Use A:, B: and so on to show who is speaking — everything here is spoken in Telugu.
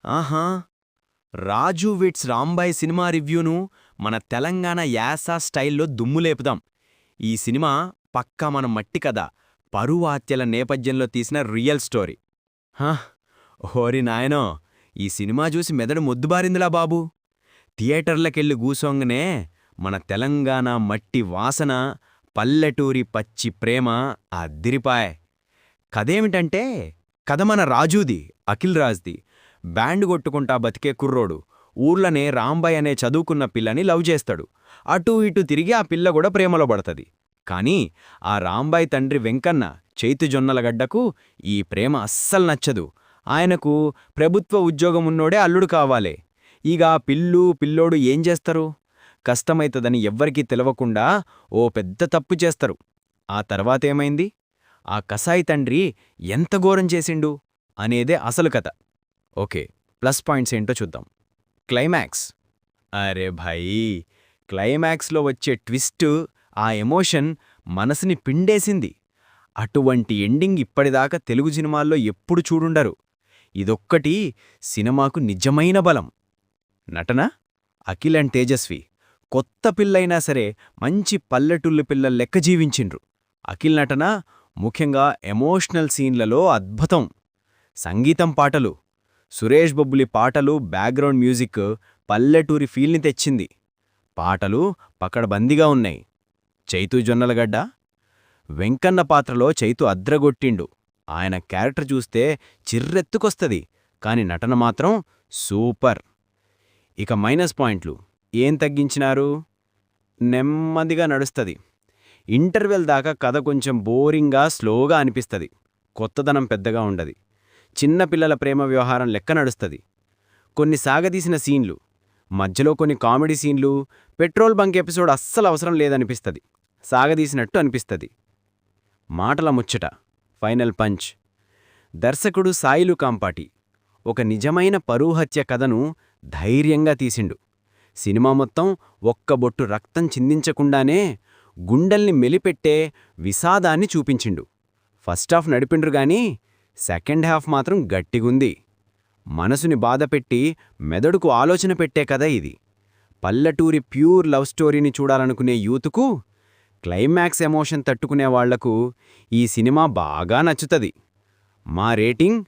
A: ఆహా! 'రాజు విట్స్ రాంబాయ్' సినిమా రివ్యూను మన తెలంగాణ యాస స్టైల్లో దుమ్ములేపుదాం. ఈ సినిమా పక్కా మన మట్టి కథ, పరువు హత్యల నేపథ్యంలో తీసిన రియల్ స్టోరీ. హ! ఓరి నాయనో! ఈ సినిమా చూసి మెదడు మొద్దుబారిందిలా బాబూ. థియేటర్లకెళ్ళి గూసోంగనే మన తెలంగాణ మట్టి వాసన, పల్లెటూరి పచ్చి ప్రేమ అద్దిరిపాయె. కథేమిటంటే, కథ మన రాజూది, అఖిల్ రాజ్ది. బ్యాండ్ కొట్టుకుంటా బతికే కుర్రోడు ఊర్లనే రాంబాయ్ అనే చదువుకున్న పిల్లని లవ్ చేస్తాడు. అటూ ఇటూ తిరిగి ఆ పిల్ల కూడా ప్రేమలో పడతది. కానీ ఆ రాంబాయ్ తండ్రి వెంకన్న చైతు జొన్నలగడ్డకు ఈ ప్రేమ అస్సలు నచ్చదు. ఆయనకు ప్రభుత్వ ఉద్యోగమున్నోడే అల్లుడు కావాలే. ఇక ఆ పిల్లోడు ఏం చేస్తారు? కష్టమైతదని ఎవ్వరికీ తెలవకుండా ఓ పెద్ద తప్పు చేస్తారు. ఆ తర్వాతేమైంది? ఆ కసాయి తండ్రి ఎంత ఘోరం చేసిండు అనేదే అసలు కథ. ఓకే, ప్లస్ పాయింట్స్ ఏంటో చూద్దాం. క్లైమాక్స్. అరే భయ్! క్లైమాక్స్లో వచ్చే ట్విస్టు, ఆ ఎమోషన్ మనసుని పిండేసింది. అటువంటి ఎండింగ్ ఇప్పటిదాకా తెలుగు సినిమాల్లో ఎప్పుడు చూడుండరు. ఇదొక్కటి సినిమాకు నిజమైన బలం. నటన అఖిల్ అండ్ తేజస్వి కొత్త పిల్లైనా సరే మంచి పల్లెటూళ్ళు పిల్లల లెక్క జీవించిండ్రు. అఖిల్ నటన ముఖ్యంగా ఎమోషనల్ సీన్లలో అద్భుతం. సంగీతం, పాటలు, సురేష్ బొబ్బులి పాటలు, బ్యాక్గ్రౌండ్ మ్యూజిక్ పల్లెటూరి ఫీల్ని తెచ్చింది. పాటలు పకడ్బందీగా ఉన్నాయి. చైతు జొన్నలగడ్డ వెంకన్న పాత్రలో చైతు అద్రగొట్టిండు. ఆయన క్యారెక్టర్ చూస్తే చిర్రెత్తుకొస్తది, కాని నటన మాత్రం సూపర్. ఇక మైనస్ పాయింట్లు ఏం తగ్గించినారు? నెమ్మదిగా నడుస్తది. ఇంటర్వెల్ దాకా కథ కొంచెం బోరింగ్గా, స్లోగా అనిపిస్తది. కొత్తదనం పెద్దగా ఉండది. చిన్నపిల్లల ప్రేమ వ్యవహారం లెక్క నడుస్తది. కొన్ని సాగదీసిన సీన్లు, మధ్యలో కొన్ని కామెడీ సీన్లు, పెట్రోల్ బంక్ ఎపిసోడ్ అస్సలు అవసరం లేదనిపిస్తది. సాగదీసినట్టు అనిపిస్తది. మాటల ముచ్చట, ఫైనల్ పంచ్. దర్శకుడు సాయిలు కాంపాటి ఒక నిజమైన పరువుహత్య కథను ధైర్యంగా తీసిండు. సినిమా మొత్తం ఒక్క బొట్టు రక్తం చిందించకుండానే గుండెల్ని మెలిపెట్టే విషాదాన్ని చూపించిండు. ఫస్టాఫ్ నడిపిండ్రు గాని సెకండ్ హాఫ్ మాత్రం గట్టిగుంది. మనసుని బాధపెట్టి మెదడుకు ఆలోచన పెట్టే కథ ఇది. పల్లెటూరి ప్యూర్ లవ్ స్టోరీని చూడాలనుకునే యూతుకు, క్లైమాక్స్ ఎమోషన్ తట్టుకునే వాళ్లకు ఈ సినిమా బాగా నచ్చుతది. మా రేటింగ్